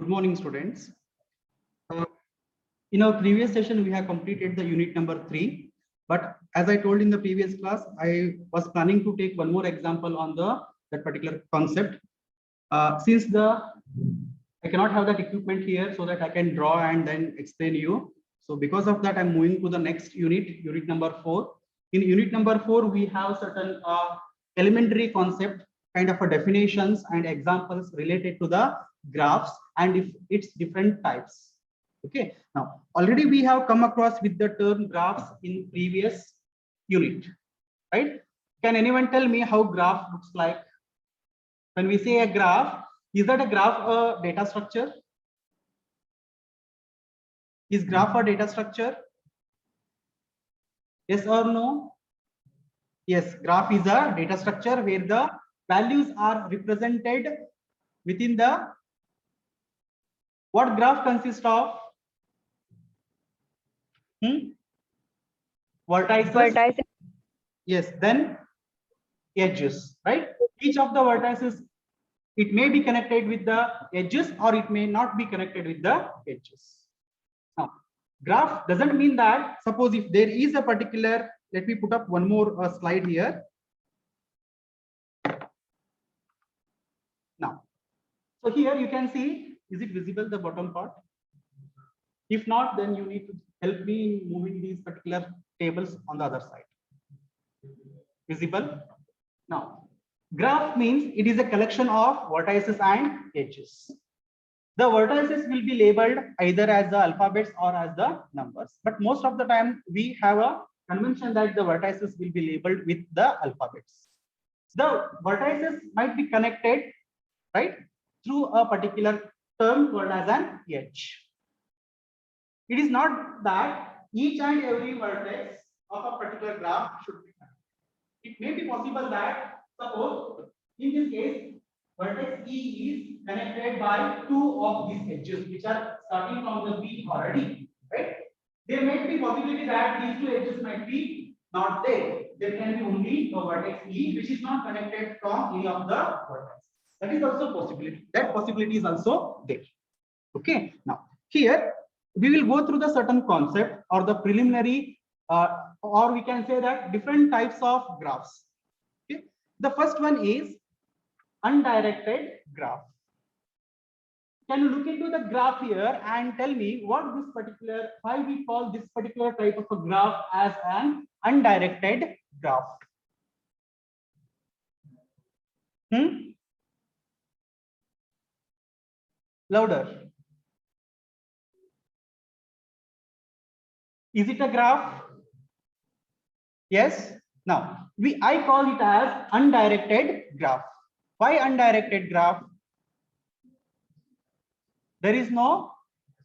Good morning, students. Uh, in our previous session, we have completed the unit number 3. But as I told in the previous class, I was planning to take one more example on that particular concept. Since I cannot have that equipment here so that I can draw and then explain you. So because of that, I'm moving to the next unit, unit number 4. In unit number 4, we have certain elementary concept, kind of a definitions and examples related to the graphs and if its different types. Okay, now already we have come across with the term graphs in previous unit, right? Can anyone tell me how graph looks like? When we say a graph, is that a graph a data structure? Is graph a data structure? Yes or no? Yes, graph is a data structure where the values are represented within the, what graph consists of? Vertices. Yes, then edges, right? Each of the vertices, it may be connected with the edges or it may not be connected with the edges. Now, graph doesn't mean that, suppose if there is a particular, let me put up one more slide here. Now, so here you can see, is it visible, the bottom part? If not, then you need to help me in moving these particular tables on the other side. Visible? Now, graph means it is a collection of vertices and edges. The vertices will be labeled either as the alphabets or as the numbers, but most of the time we have a convention that the vertices will be labeled with the alphabets. The vertices might be connected, right, through a particular term called as an edge. It is not that each and every vertex of a particular graph should be connected. It may be possible that, suppose in this case, vertex E is connected by two of these edges, which are starting from the B already, right? There may be possibility that these two edges might be not there. There can be only a vertex E, which is not connected from any of the vertices. That is also possibility. That possibility is also there. Okay. Now here we will go through the certain concept or the preliminary, or we can say that different types of graphs. Okay. The first one is undirected graph. Can you look into the graph here and tell me why we call this particular type of a graph as an undirected graph? Louder. Is it a graph? Yes. Now I call it as undirected graph. Why undirected graph? There is no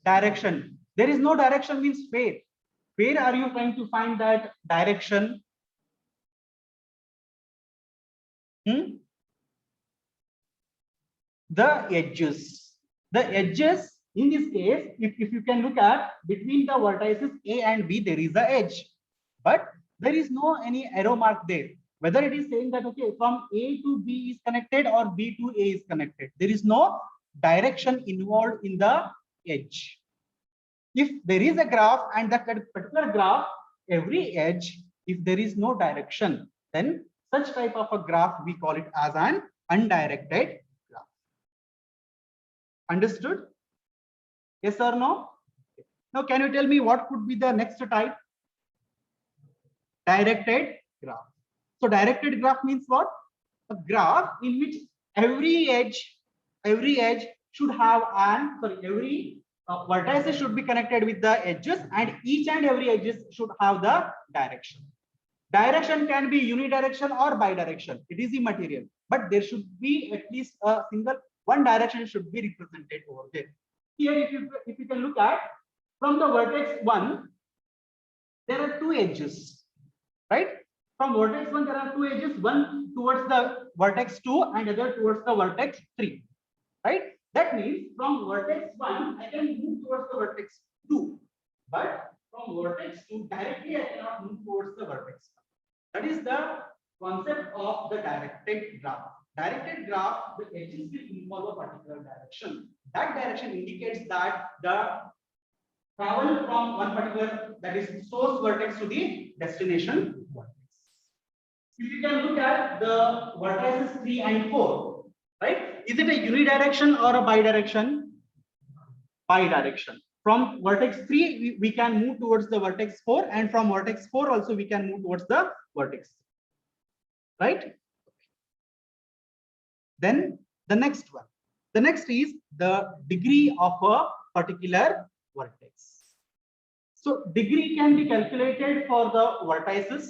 direction. There is no direction means where? Where are you trying to find that direction? The edges. The edges in this case, if you can look at between the vertices A and B, there is a edge, but there is no any arrow mark there. Whether it is saying that okay, from A to B is connected or B to A is connected. There is no direction involved in the edge. If there is a graph and that particular graph, every edge, if there is no direction, then such type of a graph we call it as an undirected graph. Understood? Yes or no? Now can you tell me what could be the next type? Directed graph. So directed graph means what? A graph in which every edge should have every vertices should be connected with the edges, and each and every edges should have the direction. Direction can be unidirection or bidirection. It is immaterial, but there should be at least a single one direction should be represented over there. Here, if you can look at from the vertex 1, there are two edges, right? From vertex 1, there are two edges, one towards the vertex 2 and other towards the vertex 3, right? That means from vertex 1, I can move towards the vertex 2, but from vertex 2 directly, I cannot move towards the vertex 1. That is the concept of the directed graph. Directed graph, the edges will involve a particular direction. that direction indicates that the travel from one particular, that is source vertex to the destination vertex. If you can look at the vertices 3 and 4, right? Is it a unidirection or a bidirection? Bidirection. From vertex 3, we can move towards the vertex 4, and from vertex 4 also we can move towards the vertex, right? Then the next one. The next is the degree of a particular vertex. So degree can be calculated for the vertices.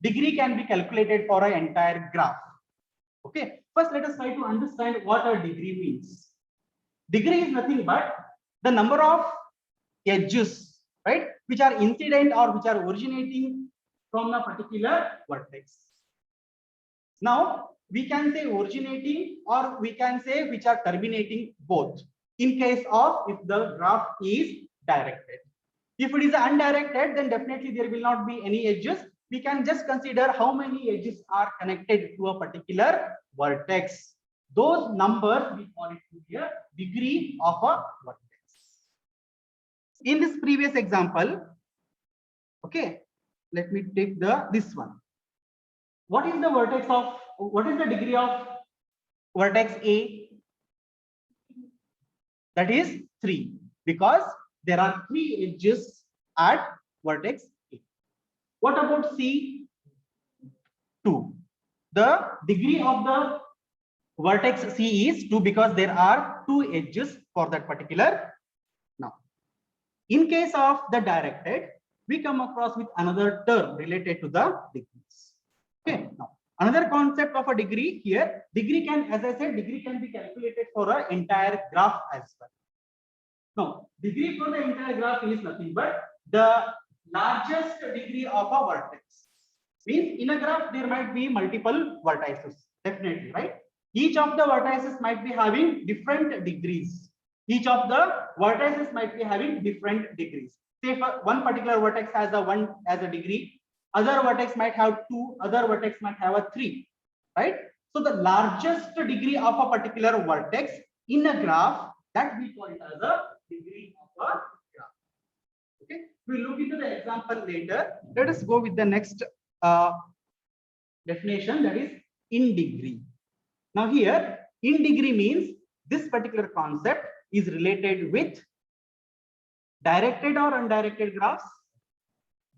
Degree can be calculated for an entire graph. Okay. First, let us try to understand what a degree means. Degree is nothing but the number of edges, right, which are incident or which are originating from a particular vertex. Now, we can say originating or we can say which are terminating, both, in case of if the graph is directed. If it is undirected, then definitely there will not be any edges. We can just consider how many edges are connected to a particular vertex. Those numbers we call it to be a degree of a vertex. In this previous example, okay, let me take this one. What is the degree of vertex A? That is 3, because there are 3 edges at vertex A. What about C? 2. The degree of the vertex C is 2 because there are 2 edges for that particular. Now, in case of the directed, we come across with another term related to the degrees. Okay. Now, another concept of a degree here, degree can, as I said, degree can be calculated for an entire graph as well. Now, degree for the entire graph is nothing but the largest degree of a vertex. Means in a graph there might be multiple vertices, definitely, right? Each of the vertices might be having different degrees. Each of the vertices might be having different degrees. Say if one particular vertex has a 1 as a degree, other vertex might have 2, other vertex might have a 3, right? So the largest degree of a particular vertex in a graph, that we call it as a degree of a graph. Okay, we'll look into the example later. Let us go with the next definition, that is in degree. Now here, in degree means this particular concept is related with directed or undirected graphs.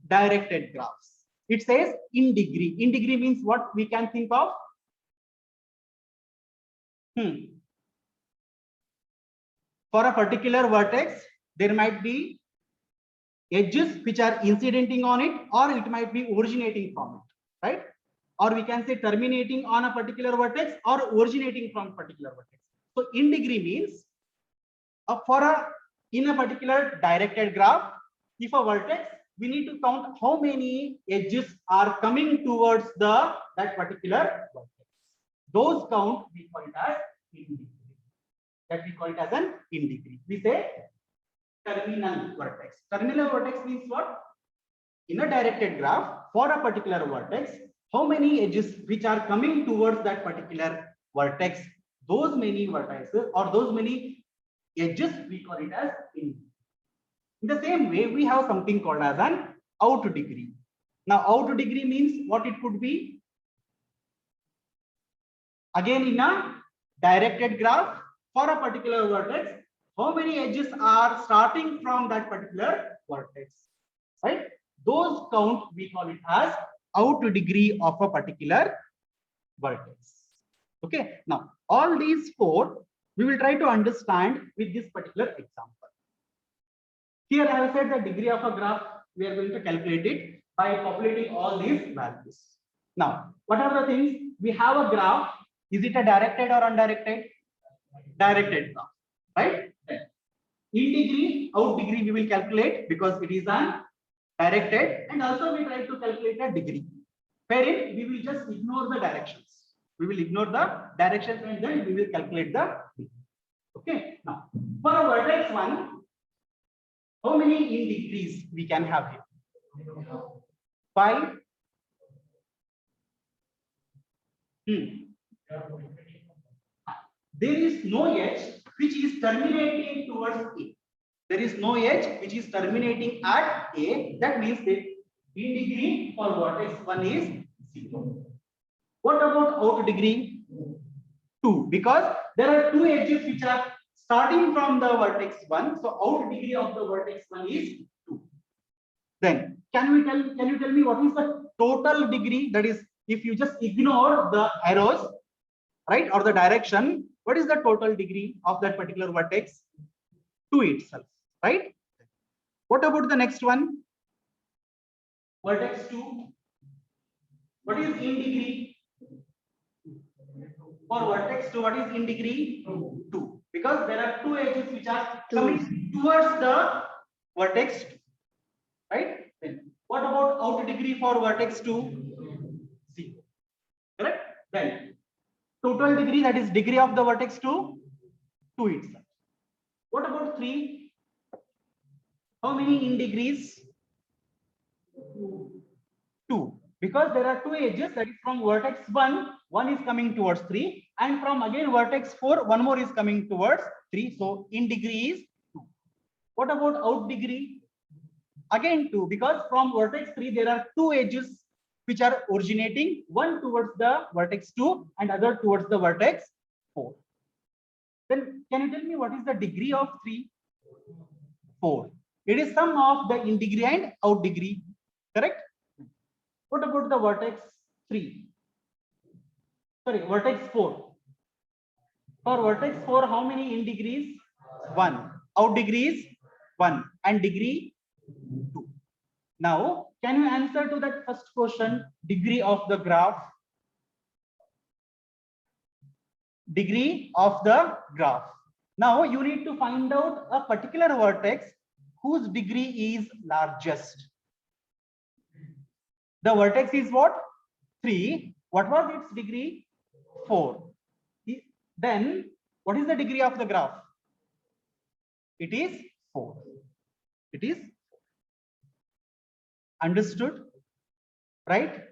Directed graphs. It says in degree. In degree means what we can think of? For a particular vertex, there might be edges which are incidenting on it, or it might be originating from it, right? Or we can say terminating on a particular vertex or originating from particular vertex. So in degree means in a particular directed graph, if a vertex, we need to count how many edges are coming towards that particular vertex. Those count we call it as in degree. That we call it as an in degree. We say terminal vertex. Terminal vertex means what? In a directed graph, for a particular vertex, how many edges which are coming towards that particular vertex, those many vertices or those many edges, we call it as in. In the same way, we have something called as an out degree. Now, out degree means what it could be? Again, in a directed graph, for a particular vertex, how many edges are starting from that particular vertex, right? Those count, we call it as out degree of a particular vertex. Okay, now all these 4 we will try to understand with this particular example. Here I have said the degree of a graph, we are going to calculate it by populating all these values. Now, what are the things? We have a graph. Is it a directed or undirected? Directed graph, right? In degree, out degree we will calculate because it is an directed, and also we try to calculate a degree. Wherein we will just ignore the directions. We will ignore the directions and then we will calculate the degree. Okay. Now, for a vertex 1, how many in degrees we can have here? 5. There is no edge which is terminating towards A. There is no edge which is terminating at A. That means the in degree for vertex 1 is 0. What about out degree? 2, because there are two edges which are starting from the vertex 1. So out degree of the vertex 1 is 2. Then can you tell me what is the total degree? That is, if you just ignore the arrows, right, or the direction, what is the total degree of that particular vertex? 2 itself, right? What about the next one? Vertex 2. What is in degree? For vertex 2, what is in degree? 2. Because there are two edges which are coming towards the vertex 2. Right? Then what about out degree for vertex 2? 0. Correct? Then total degree, that is degree of the vertex 2, 2 itself. What about 3? How many in degrees? 2. Because there are two edges, that is from vertex 1, one is coming towards 3, and from again vertex 4, one more is coming towards 3. So in degree is 2. What about out degree? Again 2, because from vertex 3 there are two edges which are originating, one towards the vertex 2 and other towards the vertex 4. Then can you tell me what is the degree of 3? 4. It is sum of the in degree and out degree. Correct? What about the vertex 3? Sorry, vertex 4. For vertex 4, how many in degrees? 1. Out degrees 1 and degree 2. Now, can you answer to that first question? Degree of the graph. Degree of the graph. Now, you need to find out a particular vertex whose degree is largest. The vertex is what? 3. What was its degree? 4. Then, what is the degree of the graph? It is 4. It is understood, right?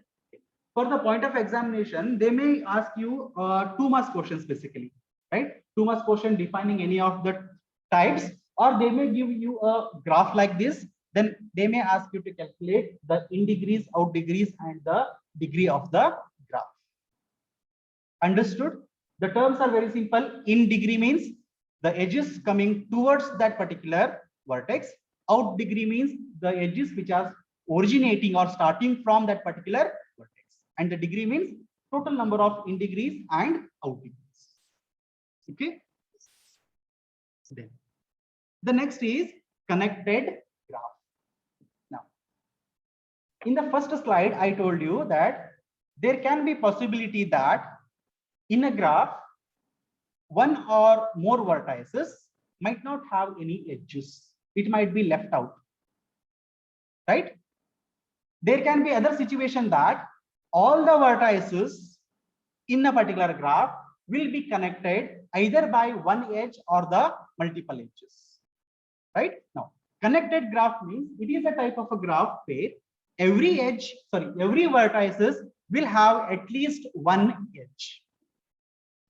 For the point of examination, they may ask you 2 marks questions basically, right? 2 marks question defining any of the types, or they may give you a graph like this. Then they may ask you to calculate the in degrees, out degrees, and the degree of the graph. Understood? The terms are very simple. In degree means the edges coming towards that particular vertex. Out degree means the edges which are originating or starting from that particular vertex. And the degree means total number of in degrees and out degrees. Okay. Then the next is connected graph. Now, in the first slide, I told you that there can be possibility that in a graph, one or more vertices might not have any edges. It might be left out, right? There can be other situation that all the vertices in a particular graph will be connected either by one edge or the multiple edges, right? Now, connected graph means it is a type of a graph where every vertices will have at least one edge.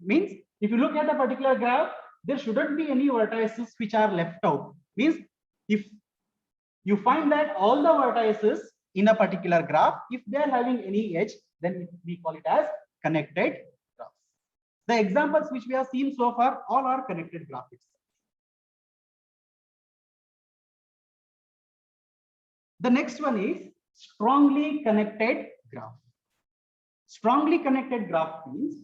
Means if you look at a particular graph, there shouldn't be any vertices which are left out. Means if you find that all the vertices in a particular graph, if they are having any edge, then we call it as connected graph. The examples which we have seen so far, all are connected graphics. The next one is strongly connected graph. Strongly connected graph means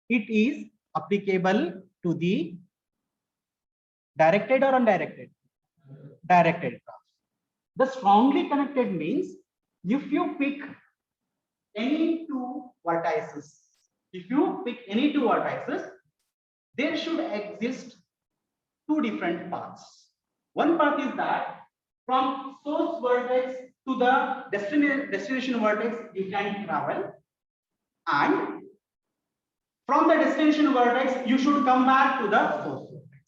it is applicable to the directed or undirected? Directed graph. The strongly connected means if you pick any two vertices, there should exist two different paths. One path is that from source vertex to the destination vertex you can travel, and from the destination vertex you should come back to the source vertex.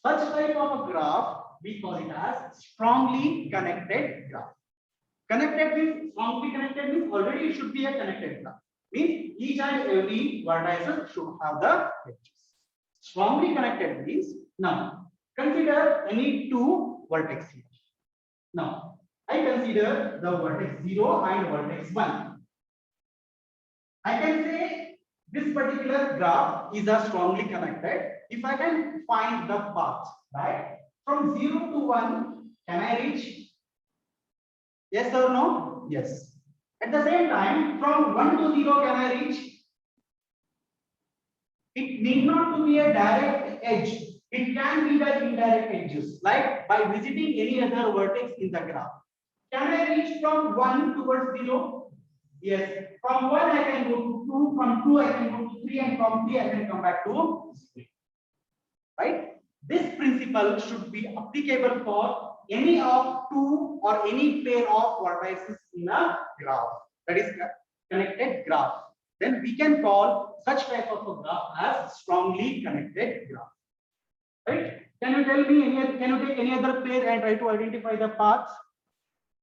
Such type of a graph we call it as strongly connected graph. Connected means strongly connected means already it should be a connected graph. Means each and every vertices should have the edges. Strongly connected means, now consider any two vertex here. Now I consider the vertex 0 and vertex 1. I can say this particular graph is a strongly connected if I can find the path, right? From 0 to 1, can I reach? Yes or no? Yes. At the same time, from 1 to 0, can I reach? It need not to be a direct edge. It can be the indirect edges, like by visiting any other vertex in the graph. Can I reach from 1 towards 0? Yes. From 1 I can go to 2, from 2 I can go to 3, and from 3 I can come back to 3. Right? This principle should be applicable for any of two or any pair of vertices in a graph. That is connected graph. Then we can call such type of a graph as strongly connected graph. Right? Can you tell me can you take any other pair and try to identify the paths?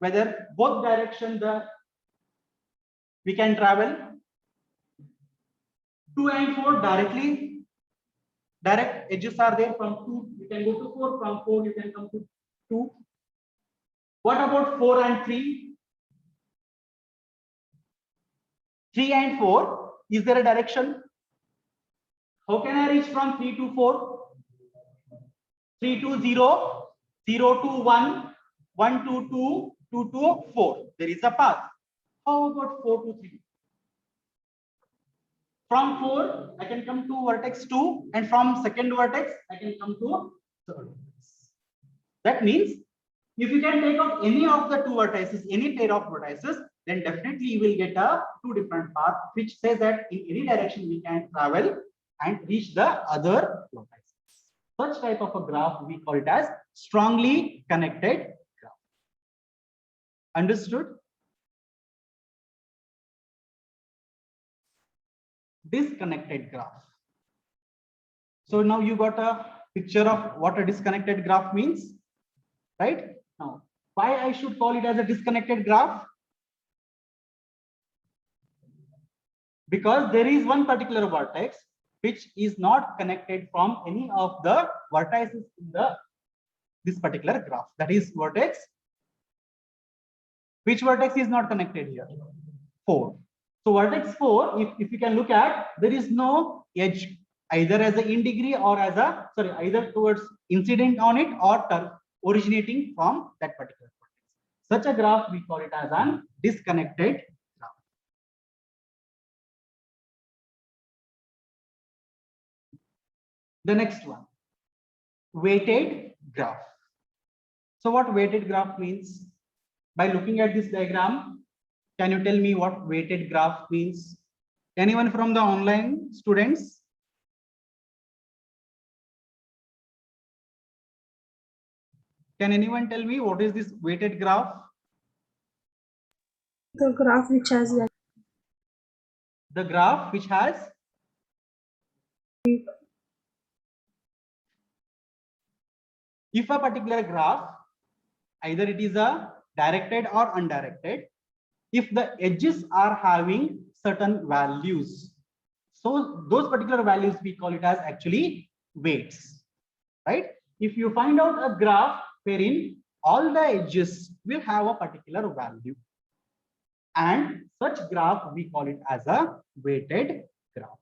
Whether both directions we can travel. 2 and 4 directly. Direct edges are there. From 2 you can go to 4, from 4 you can come to 2. What about 4 and 3? 3 and 4, is there a direction? How can I reach from 3 to 4? 3 to 0, 0 to 1, 1 to 2, 2 to 4. There is a path. How about 4 to 3? From 4, I can come to vertex 2, and from second vertex, I can come to third vertex. That means, if you can take out any of the two vertices, any pair of vertices, then definitely you will get a two different path, which says that in any direction we can travel and reach the other vertices. Such type of a graph we call it as strongly connected graph. Understood? Disconnected graph. So now you got a picture of what a disconnected graph means, right? Now, why I should call it as a disconnected graph? Because there is one particular vertex which is not connected from any of the vertices in this particular graph. That is vertex. Which vertex is not connected here? 4. So vertex 4, if you can look at, there is no edge either as a in degree or as a either towards incident on it or originating from that particular vertex. Such a graph we call it as an disconnected graph. The next one, weighted graph. So what weighted graph means? By looking at this diagram, can you tell me what weighted graph means? Anyone from the online students? Can anyone tell me what is this weighted graph? The graph which has the graph which has if a particular graph, either it is a directed or undirected, if the edges are having certain values, so those particular values we call it as actually weights, right? If you find out a graph wherein all the edges will have a particular value, and such graph we call it as a weighted graph.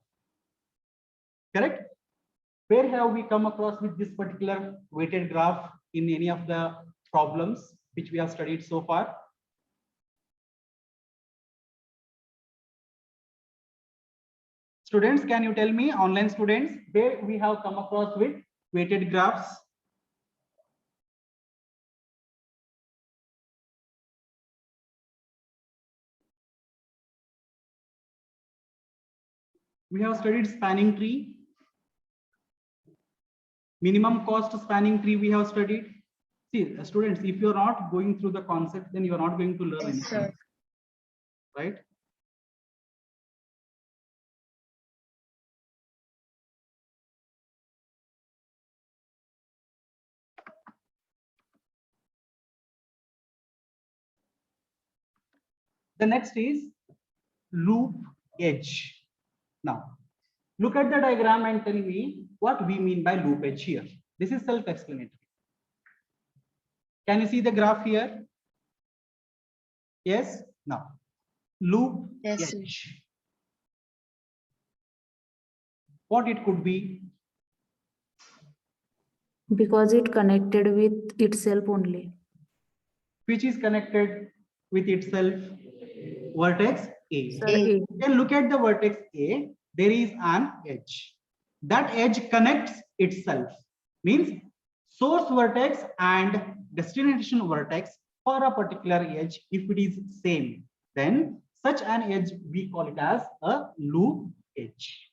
Correct? Where have we come across with this particular weighted graph in any of the problems which we have studied so far? Students, can you tell me, online students, where we have come across with weighted graphs? We have studied spanning tree, minimum cost spanning tree we have studied. See, students, if you're not going through the concept, then you're not going to learn anything. sir. Right? The next is loop edge. Now, Look at the diagram and tell me what we mean by loop edge here. This is self-explanatory. Can you see the graph here? Yes? Now, loop Yes, edge. What it could be? Because it connected with itself only. Which is connected with itself? Vertex A. Sir, A. A. Then look at the vertex A. There is an edge. That edge connects itself. Means source vertex and destination vertex for a particular edge, if it is same, then such an edge we call it as a loop edge.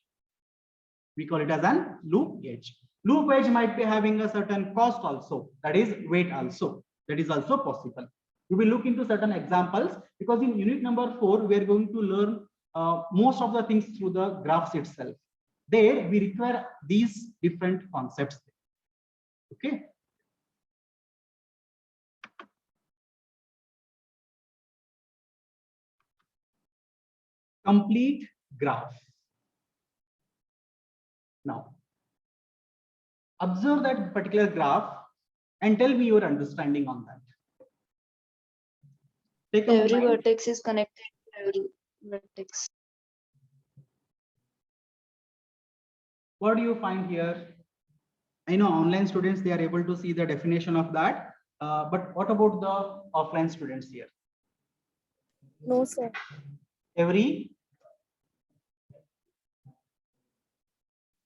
We call it as an loop edge. Loop edge might be having a certain cost also, that is weight also. That is also possible. We will look into certain examples because in unit number 4 we are going to learn most of the things through the graphs itself. There we require these different concepts. Okay. Complete graph. Now, observe that particular graph and tell me your understanding on that. Take a Every moment. vertex is connected to every vertex. What do you find here? I know online students, they are able to see the definition of that. But what about the offline students here? No, sir.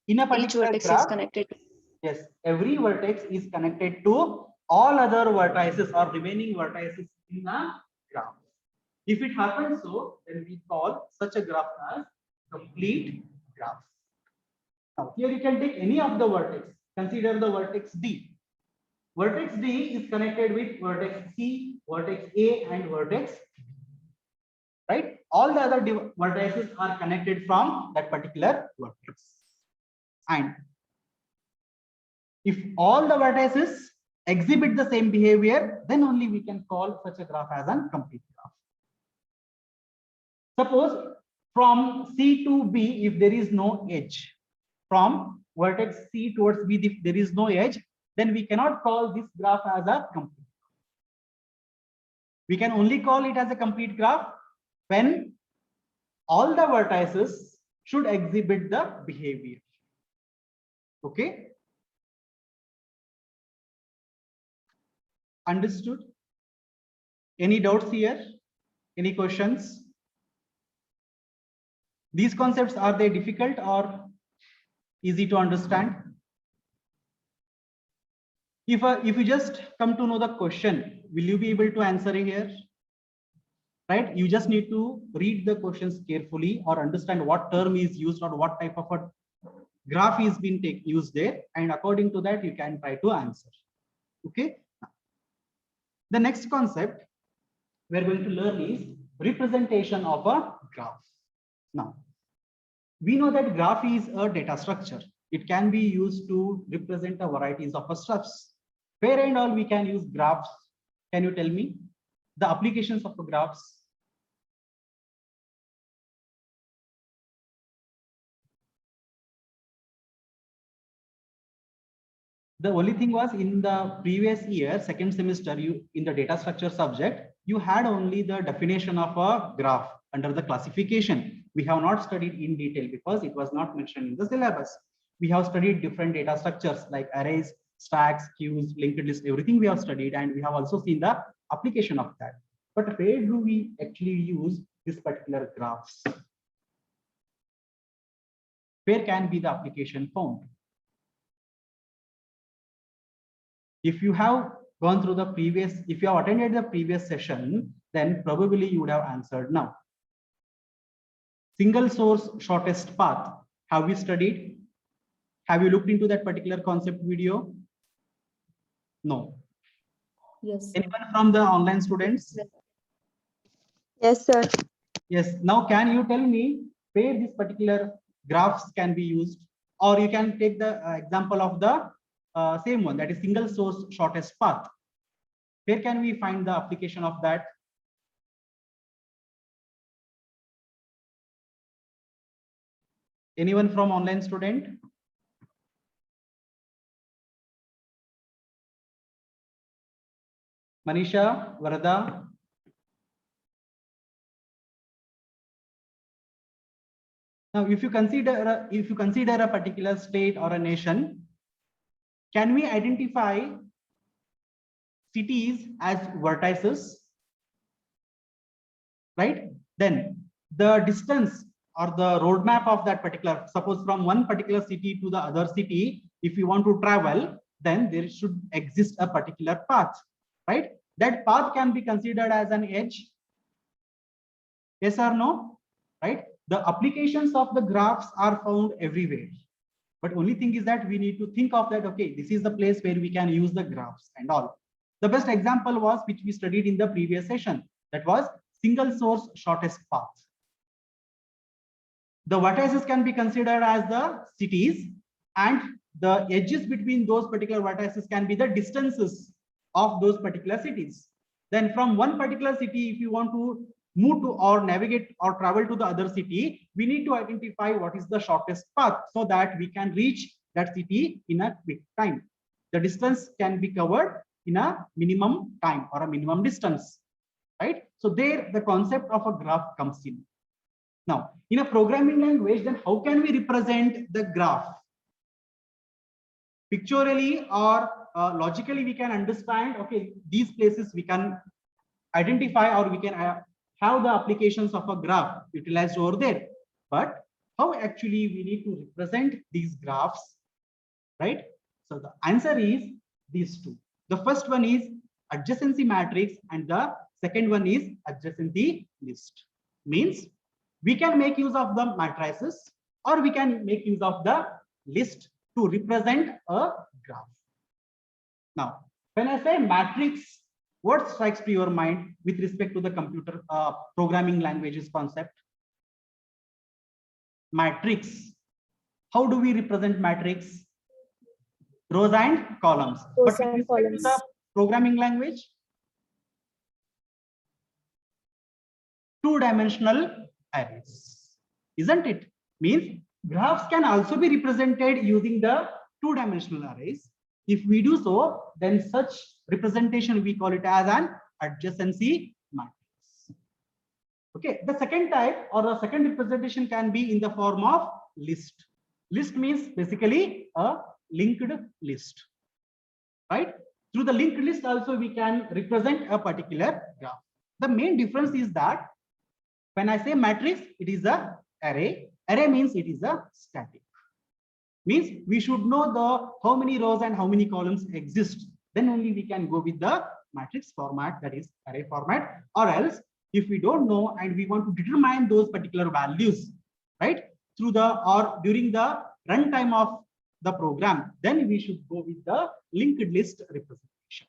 In a Each particular vertex is graph, connected. yes, every vertex is connected to all other vertices or remaining vertices in the graph. If it happens so, then we call such a graph as complete graph. Now, here you can take any of the vertex. Consider the vertex D. Vertex D is connected with vertex C, vertex A, and vertex B. Right? All the other vertices are connected from that particular vertex. And if all the vertices exhibit the same behavior, then only we can call such a graph as a complete graph. Suppose from C to B, if there is no edge, from vertex C towards B, if there is no edge, then we cannot call this graph as a complete graph. We can only call it as a complete graph when all the vertices should exhibit the behavior. Okay? Understood? Any doubts here? Any questions? These concepts, are they difficult or easy to understand? If you just come to know the question, will you be able to answer here? Right? You just need to read the questions carefully or understand what term is used or what type of a graph is being used there, and according to that you can try to answer. Okay. The next concept we're going to learn is representation of a graph. Now, we know that graph is a data structure. It can be used to represent a varieties of stuffs. Where and all we can use graphs? Can you tell me the applications of the graphs? The only thing was in the previous year, second semester, you in the data structure subject, you had only the definition of a graph under the classification. We have not studied in detail because it was not mentioned in the syllabus. We have studied different data structures like arrays, stacks, queues, linked lists, everything we have studied, and we have also seen the application of that. But where do we actually use this particular graphs? Where can be the application found? If you have gone through the previous, if you have attended the previous session, then probably you would have answered now. Single source shortest path. Have we studied? Have you looked into that particular concept video? No. Yes, sir. Anyone from the online students? Yes, sir. Yes. Now, can you tell me where this particular graphs can be used? Or you can take the example of the same one, that is single source shortest path. Where can we find the application of that? Anyone from online student? Manisha, Varda? Now, if you consider a particular state or a nation, can we identify cities as vertices? Right? Then the distance or the roadmap of that particular, suppose from one particular city to the other city, if you want to travel, then there should exist a particular path, right? That path can be considered as an edge. Yes or no? Right? The applications of the graphs are found everywhere. But only thing is that we need to think of that, okay, this is the place where we can use the graphs and all. The best example was, which we studied in the previous session, that was single source shortest path. The vertices can be considered as the cities, and the edges between those particular vertices can be the distances of those particular cities. Then from one particular city, if you want to move to or navigate or travel to the other city, we need to identify what is the shortest path so that we can reach that city in a quick time. The distance can be covered in a minimum time or a minimum distance, right? So there the concept of a graph comes in. Now, in a programming language, then how can we represent the graph? Pictorially or logically, we can understand, okay, these places we can identify, or we can have the applications of a graph utilized over there. But how actually we need to represent these graphs, right? So the answer is these two. The first one is adjacency matrix and the second one is adjacency list. Means we can make use of the matrices or we can make use of the list to represent a graph. Now, when I say matrix, what strikes to your mind with respect to the computer programming languages concept? Matrix. How do we represent matrix? Rows and columns. Rows But with and respect to columns. the programming language, two-dimensional arrays, isn't it? Means graphs can also be represented using the two-dimensional arrays. If we do so, then such representation we call it as an adjacency matrix. Okay, the second type or the second representation can be in the form of list. List means basically a linked list, right? Through the linked list also we can represent a particular graph. The main difference is that when I say matrix, it is a array. Array means it is a static. Means we should know the how many rows and how many columns exist. Then only we can go with the matrix format, that is array format. Or else, if we don't know and we want to determine those particular values, right, through the or during the runtime of the program, then we should go with the linked list representation.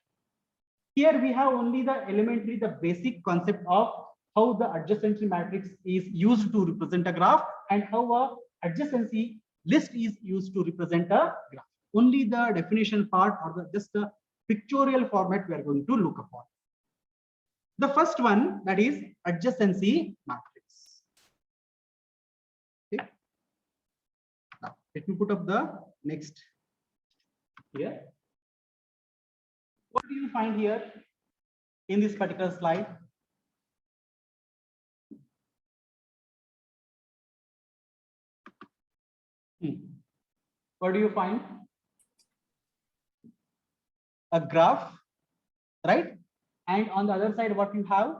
Here we have only the elementary, the basic concept of how the adjacency matrix is used to represent a graph and how a adjacency list is used to represent a graph. Only the definition part or just the pictorial format we are going to look upon. The first one, that is adjacency matrix. Okay. Now let me put up the next here. What do you find here in this particular slide? What do you find? A graph, right? And on the other side, what you have?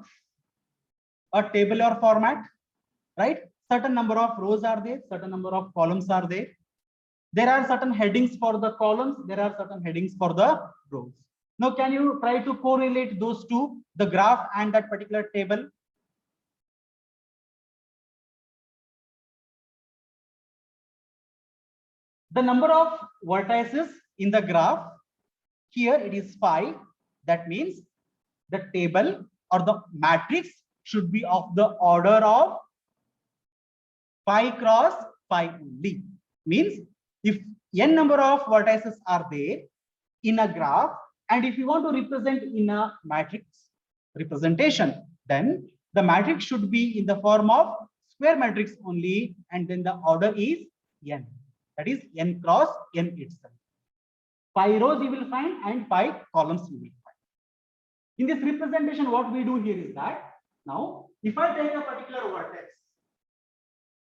A tabular format, right? Certain number of rows are there, certain number of columns are there. There are certain headings for the columns, there are certain headings for the rows. Now, can you try to correlate those two, the graph and that particular table? The number of vertices in the graph, here it is 5. That means the table or the matrix should be of the order of 5 cross 5 only. Means if n number of vertices are there in a graph, and if you want to represent in a matrix representation, then the matrix should be in the form of square matrix only, and then the order is n. That is n cross n itself. 5 rows you will find and 5 columns you will find. In this representation, what we do here is that now if I take a particular vertex,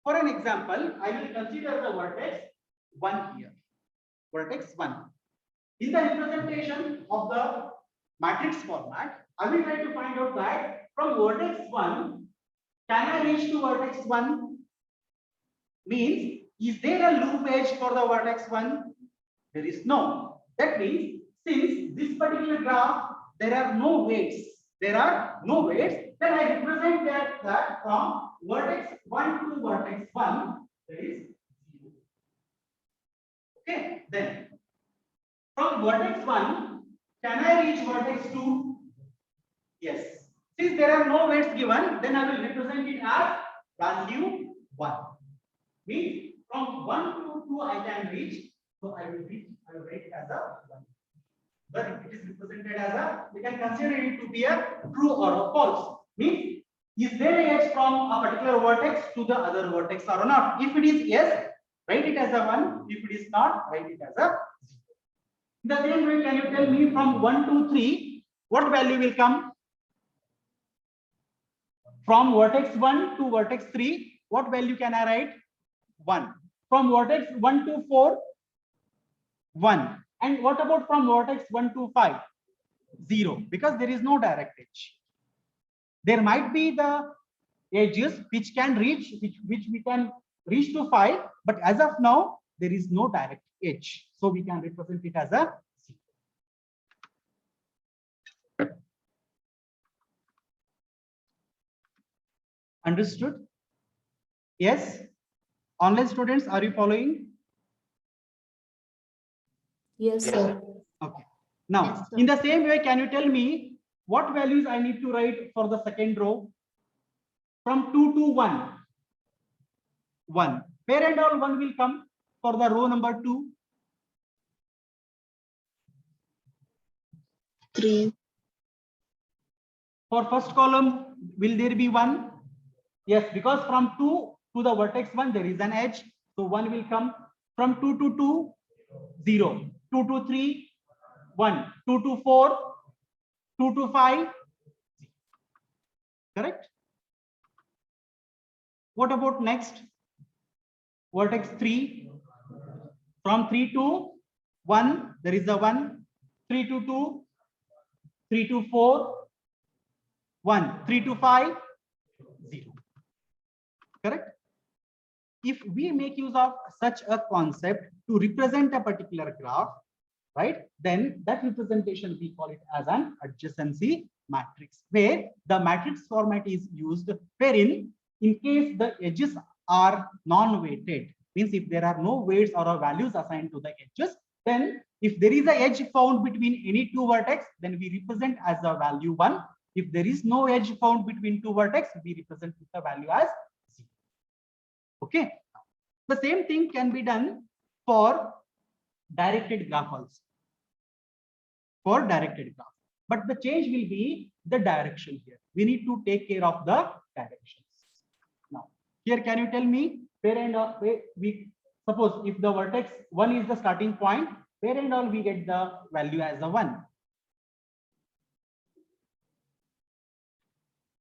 for an example, I will consider the vertex 1 here. Vertex 1. In the representation of the matrix format, I will try to find out that from vertex 1, can I reach to vertex 1? Means, is there a loop edge for the vertex 1? There is no. That means, since this particular graph, there are no weights. There are no weights. Then I represent that from vertex 1 to vertex 1, there is 0. Okay, then from vertex 1, can I reach vertex 2? Yes. Since there are no weights given, then I will represent it as value 1. Means from 1 to 2 I can reach. So I will write as a 1. But if it is represented as a, we can consider it to be a true or a false. Means, is there a edge from a particular vertex to the other vertex or not? If it is yes, write it as a 1. If it is not, write it as a 0. In the same way, can you tell me from 1 to 3, what value will come? From vertex 1 to vertex 3, what value can I write? 1. From vertex 1 to 4, 1. And what about from vertex 1 to 5? 0. Because there is no direct edge. There might be the edges which can reach, which we can reach to 5, but as of now, there is no direct edge. So we can represent it as a 0. Understood? Yes? Online students, are you following? Yes, sir. Okay. Now, Yes, sir. in the same way, can you tell me what values I need to write for the second row? From 2 to 1. 1. Where and all 1 will come for the row number 2? 3. For first column, will there be 1? Yes, because from 2 to the vertex 1, there is an edge. So 1 will come. From 2 to 2, 0. 2 to 3, 1. 2 to 4, 2 to 5. Correct? What about next? Vertex 3. From 3 to 1, there is a 1. 3 to 2, 3 to 4, 1. 3 to 5, 0. Correct? If we make use of such a concept to represent a particular graph, right, then that representation we call it as an adjacency matrix, where the matrix format is used, wherein in case the edges are non-weighted, means if there are no weights or values assigned to the edges, then if there is a edge found between any two vertex, then we represent as the value 1. If there is no edge found between two vertex, we represent with the value as 0. Okay. The same thing can be done for directed graph also. For directed graph. But the change will be the direction here. We need to take care of the directions. Now, here can you tell me where and all, we suppose if the vertex 1 is the starting point, where and all we get the value as a 1.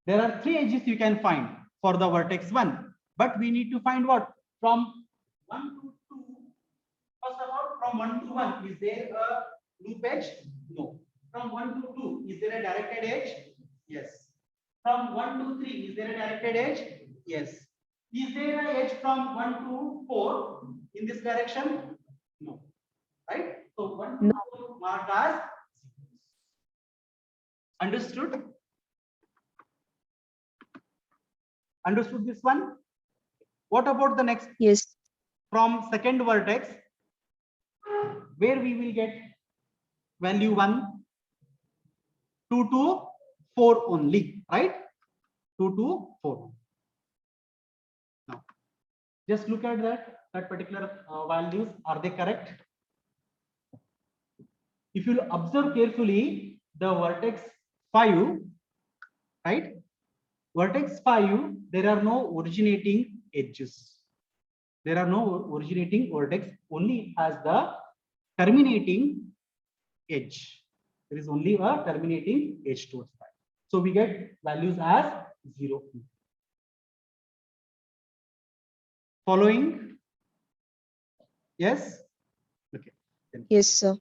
There are 3 edges you can find for the vertex 1, but we need to find what? From 1 to 2. First of all, from 1 to 1, is there a loop edge? No. From 1 to 2, is there a directed edge? Yes. From 1 to 3, is there a directed edge? Yes. Is there an edge from 1 to 4 in this direction? No. Right? So 1 to 4 marked as 0. Understood? Understood this one? What about the next? Yes. From second vertex, where we will get value 1, 2 to 4 only, right? 2 to 4. Now, just look at that particular values. Are they correct? If you observe carefully, the vertex 5, right? Vertex 5, there are no originating edges. There are no originating vertex, only has the terminating edge. There is only a terminating edge towards that. So we get values as 0. Following? Yes? Okay. Yes, sir.